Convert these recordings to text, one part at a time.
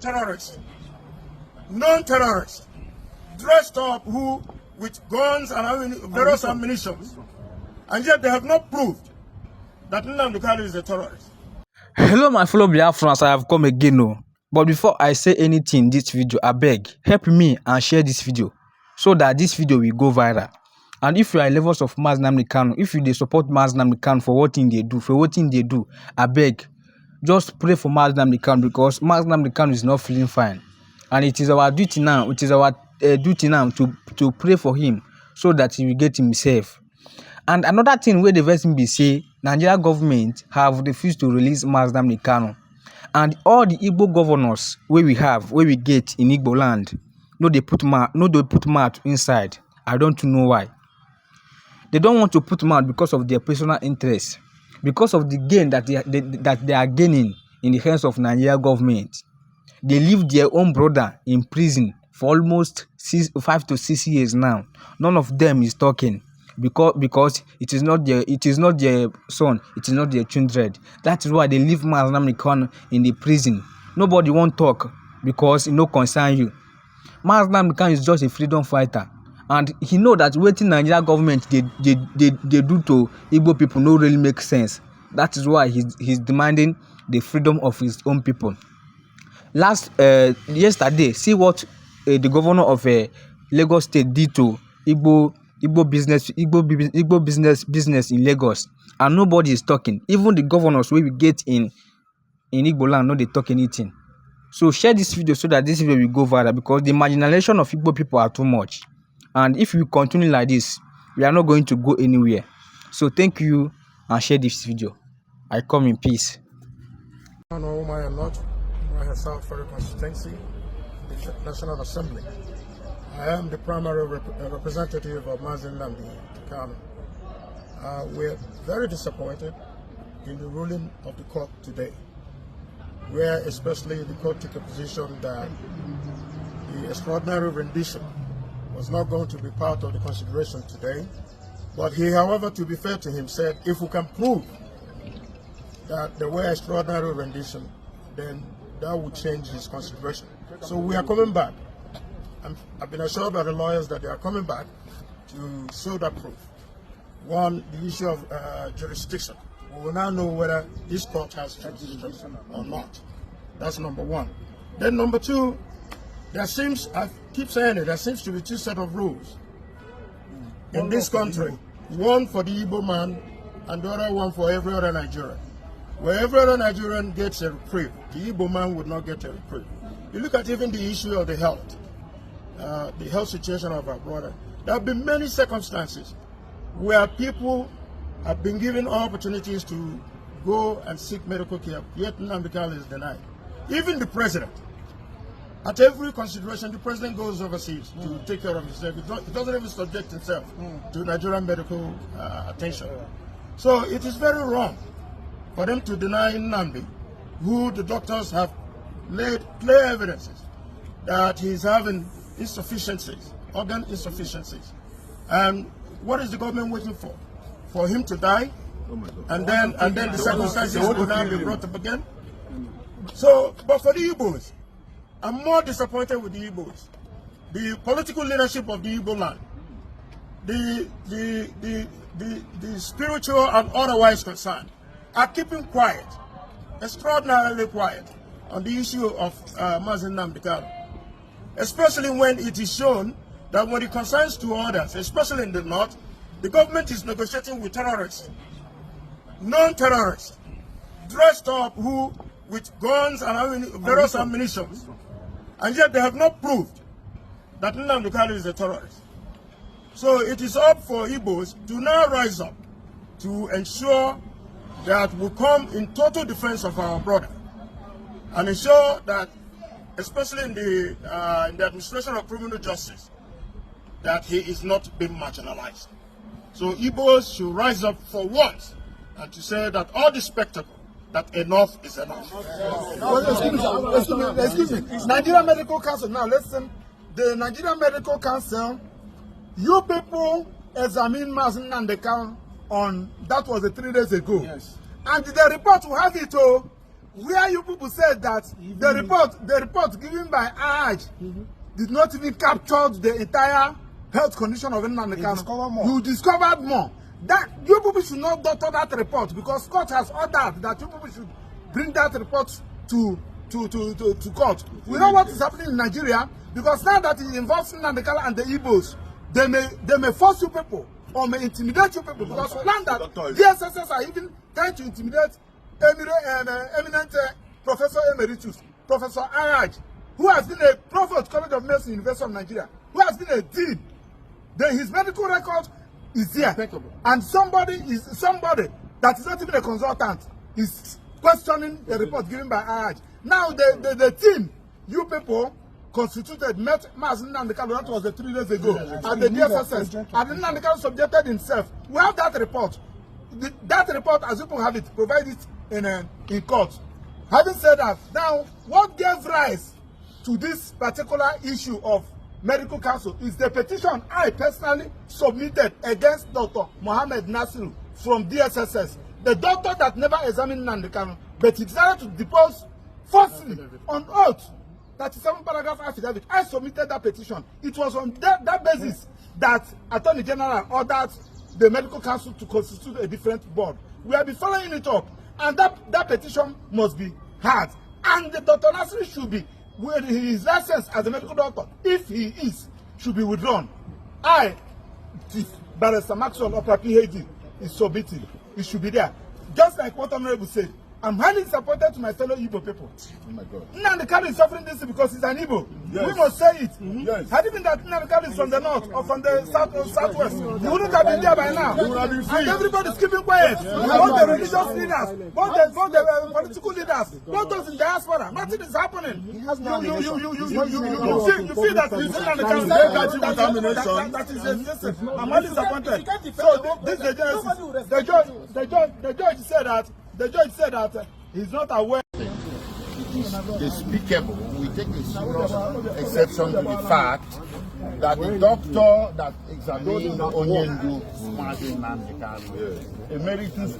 Terrorists, non-terrorists, dressed up with guns and various ammunition, and yet they have not proved that Nnamdi Kanu is a terrorist. Hello my fellow Biafrans, I have come again. But before I say anything in this video, I beg, help me and share this video so that this video will go viral. And if you are levels of Nnamdi Kanu, if you support Nnamdi Kanu for what they do, I beg, just pray for Nnamdi Kanu, because Nnamdi Kanu is not feeling fine. And it is our duty now, to pray for him so that he will get himself. And another thing where the version be say, Nigeria government have refused to release Nnamdi Kanu. And all the Igbo governors where we get in Igbo land, they put mouth inside. I don't know why. They don't want to put mouth because of their personal interest, because of the gain that they are gaining in the hands of Nigeria government. They leave their own brother in prison for almost 5 to 6 years now. None of them is talking because it is not their son, it is not their children. That is why they leave Nnamdi Kanu in the prison. Nobody won't talk because it no concern you. Nnamdi Kanu is just a freedom fighter, and he know that waiting Nigeria government they do to Igbo people no really make sense. That is why he's demanding the freedom of his own people. Yesterday, see what the governor of Lagos State did to Igbo business in Lagos, and nobody is talking. Even the governors we get in Igbo land, no they talk anything. So share this video so that this video will go viral, because the marginalization of Igbo people are too much, and if we continue like this, we are not going to go anywhere. So thank you and share this video. I come in peace. I know whom I am not. I have South for the constituency, the National Assembly. I am the primary representative of Nnamdi Kanu. We're very disappointed in the ruling of the court today, where especially the court took a position that the extraordinary rendition was not going to be part of the consideration today. But he, however, to be fair to him, said if we can prove that there were extraordinary rendition, then that would change his consideration. So we are coming back. I've been assured by the lawyers that they are coming back to show that proof. One, the issue of jurisdiction. We will now know whether this court has jurisdiction or not. That's number one. Then number two, there seems, I keep saying it, there seems to be two sets of rules in this country. One for the Igbo man and the other one for every other Nigerian. Where every other Nigerian gets a reprieve, the Igbo man would not get a reprieve. You look at even the issue of the health situation of our brother. There have been many circumstances where people have been given opportunities to go and seek medical care, yet Nnamdi Kanu is denied. Even the president, at every consideration, the president goes overseas to take care of himself. He doesn't even subject himself to Nigerian medical attention. So it is very wrong for them to deny Nnamdi, who the doctors have laid clear evidences that he's having insufficiencies, organ insufficiencies. And what is the government waiting for? For him to die? And then the circumstances will now be brought up again? So, but for the Igbos, I'm more disappointed with the Igbos. The political leadership of the Igbo land, the spiritual and otherwise concerned, are keeping quiet, extraordinarily quiet, on the issue of Nnamdi Kanu. Especially when it is shown that when it concerns to others, especially in the north, the government is negotiating with terrorists, non-terrorists, dressed up with guns and various ammunition, and yet they have not proved that Nnamdi Kanu is a terrorist. So it is up for Igbos to now rise up to ensure that we come in total defense of our brother, and ensure that, especially in the administration of criminal justice, that he is not being marginalized. So Igbos should rise up for once and to say that all the spectacle, that enough is enough. Excuse me. Nigeria Medical Council, now listen, the Nigeria Medical Council, you people examined Nnamdi Kanu on, that was 3 days ago. Yes. And the report will have it where you people said that the report given by AJ did not even capture the entire health condition of Nnamdi Kanu. You discovered more. That you people should not doctor that report, because court has ordered that you people should bring that report to court. We know what is happening in Nigeria, because now that it involves Nnamdi Kanu and the Igbos, they may force you people or may intimidate you people, because we learned that DSSS are even trying to intimidate eminent Professor Emeritus, Professor Araj, who has been a provost College of Medicine, University of Nigeria, who has been a dean. His medical record is there, and somebody that is not even a consultant is questioning the report given by Araj. Now the team you people constituted met Nnamdi Kanu, that was 3 days ago, at the DSSS, and Nnamdi Kanu subjected himself. We have that report. That report, as you people have it, provide it in court. Having said that, now what gave rise to this particular issue of medical council is the petition I personally submitted against Dr. Mohammed Nasiru from DSSS, the doctor that never examined Nnamdi Kanu, but he decided to depose falsely on oath. 37 paragraph affidavit. I submitted that petition. It was on that basis that Attorney General ordered the medical council to constitute a different board. We have been following it up, and that petition must be heard. And the Dr. Nasiru should be, with his license as a medical doctor, if he is, should be withdrawn. Barrister Maxwell Opera PhD is submitting. It should be there. Just like what Honorable said, I'm highly disappointed to my fellow Igbo people. Oh my God. Nnamdi Kanu is suffering this because he's an Igbo. Yes. We must say it. Yes. Had it been that Nnamdi Kanu is from the north or from the south or southwest, he wouldn't have been there by now. And everybody's keeping quiet. Yes. Both the religious leaders, both the political leaders, both those in diaspora, nothing is happening. You feel that it's Nnamdi Kanu that is existing. I'm highly disappointed. So this the judge said that he's not aware. It is despicable. We take a serious exception to the fact that the doctor that examined Onyendu Nnamdi Kanu, emeritus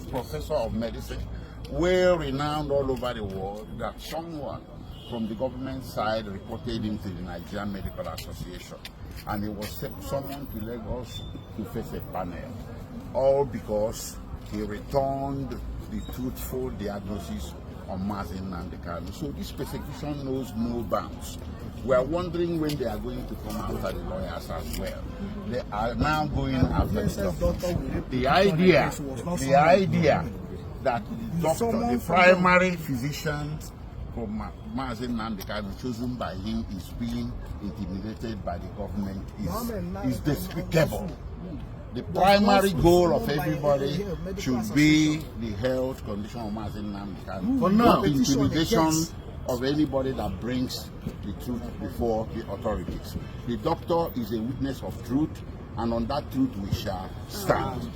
professor of medicine, well renowned all over the world, that someone from the government side reported him to the Nigerian Medical Association, and he was summoned to Lagos to face a panel, all because he returned the truthful diagnosis on Nnamdi Kanu. So this persecution knows no bounds. We are wondering when they are going to come after the lawyers as well. They are now going after the doctors. The idea that the doctor, the primary physician for Nnamdi Kanu, chosen by him, is being intimidated by the government is despicable. The primary goal of everybody should be the health condition of Nnamdi Kanu, not the intimidation of anybody that brings the truth before the authorities. The doctor is a witness of truth, and on that truth we shall stand.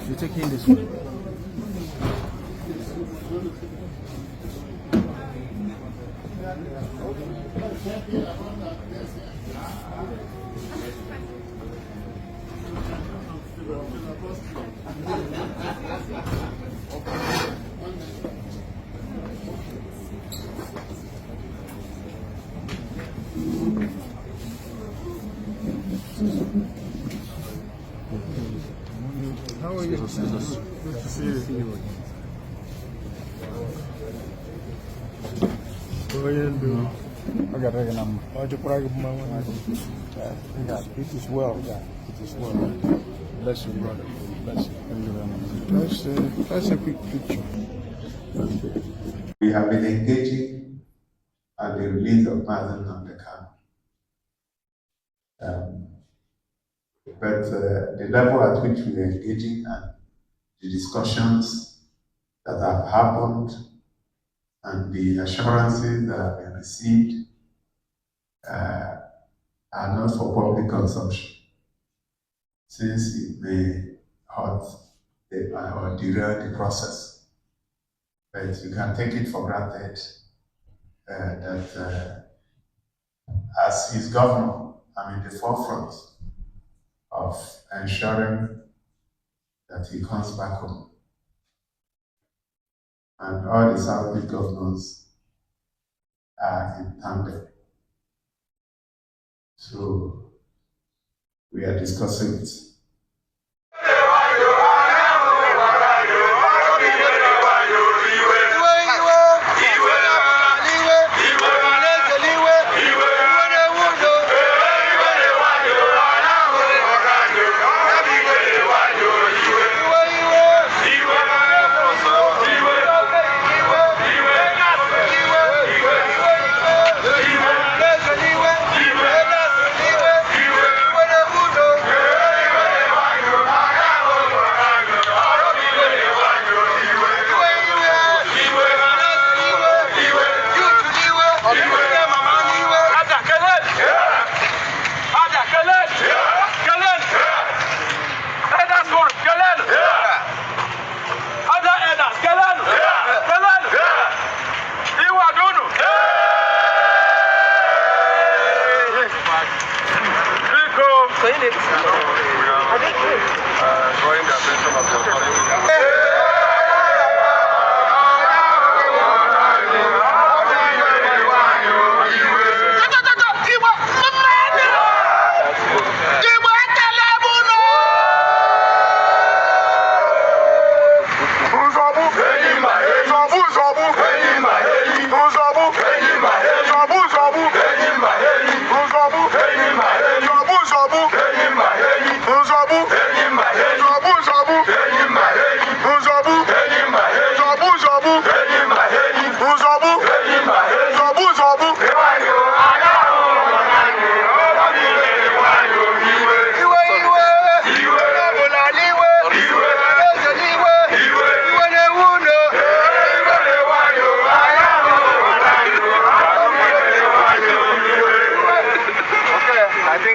You're taking this one. How are you? Good to see you. What are you doing? I got a number. It is well. It is well. Bless you, brother. That's a quick picture. We have been engaging at the release of Nnamdi Kanu. But the level at which we are engaging and the discussions that have happened and the assurances that have been received are not for public consumption, since it may hurt or derail the process. But you can take it for granted that as his governor, I'm in the forefront of ensuring that he comes back home. And all the Southeast governors are in tandem. So we are discussing it. Drawing the attention of the authorities.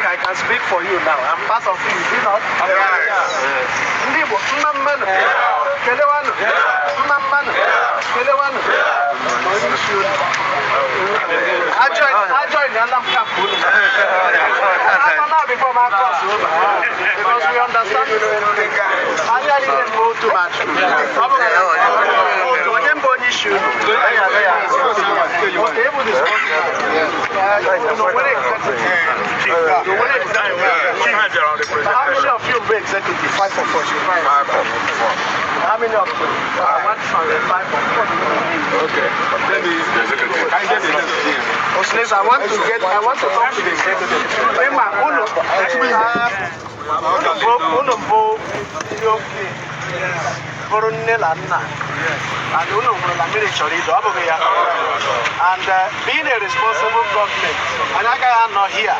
I can speak for you now. I'm part of you, you know? Igbo, Nnamdi Kanu, I joined the Nnamdi Kanu. Before my cross over. Because we understand I didn't go too much. How many of you be executive? 5 for 4. How many of you? I want 5 for 4. Okay. I want to talk to the executive. And being a responsible government, and I am not here,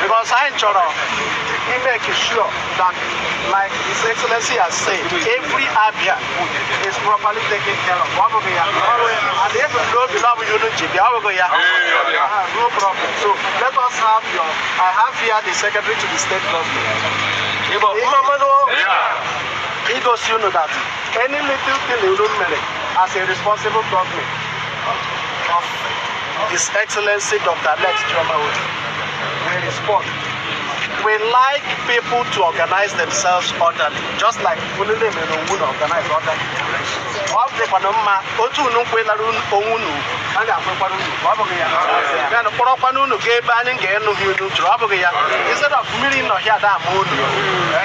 because I make sure that, like His Excellency has said, every area is properly taken care of. And if you don't belong with no problem. So let us have I have here the Secretary to the State Government. He goes, you know that any little thing you don't make as a responsible government of His Excellency Dr. Lex Chioma will respond. We like people to organize themselves orderly, just like we organize orderly. Instead of meeting here that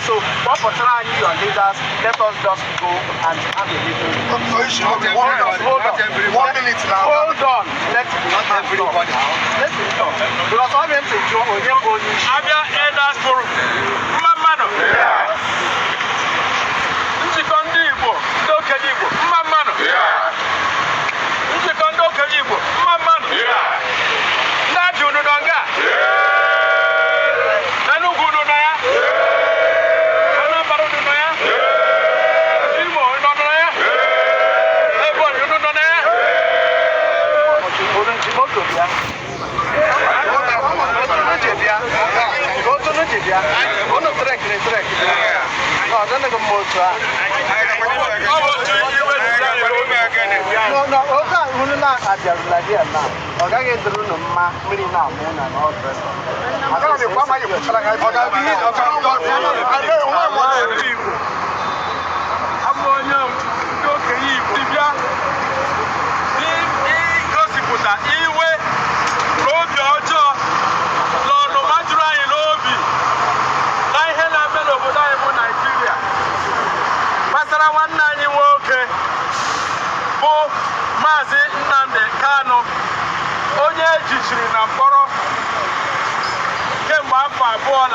so what for trying your leaders, let us just go and have a meeting. Hold on. 1 minute now. Hold on. Let everybody. Let's talk. Because I'm going to mmanụ njikọ ndị Igbo ndị okenye Igbo mma mmanụ njikọ ndị okenye Igbo mma mmanụ ndị Abịa unu nọ nga Enugu unu nọ ya Anambra unu nọ ya Imo unu nọ ya Ebonyi unu nọ ya moto bịa unu trek ọ dịghị mma otu a oge a hụrụ na abịarụla gị na ọ gaghị dịrị unu mma mmiri na-amụ na abụ onye ndị okenye Igbo dibịa igosipụta iwe na obi ọjọọ na ọnụma jụrụ anyị n'obi na ihe na-eme n'obodo anyị bụ Naịjirịa gbasara nwanne anyị nwoke bụ Maazị Nnamdi Kanu onye ejichiri na mkpọrọ kemgbe afọ 2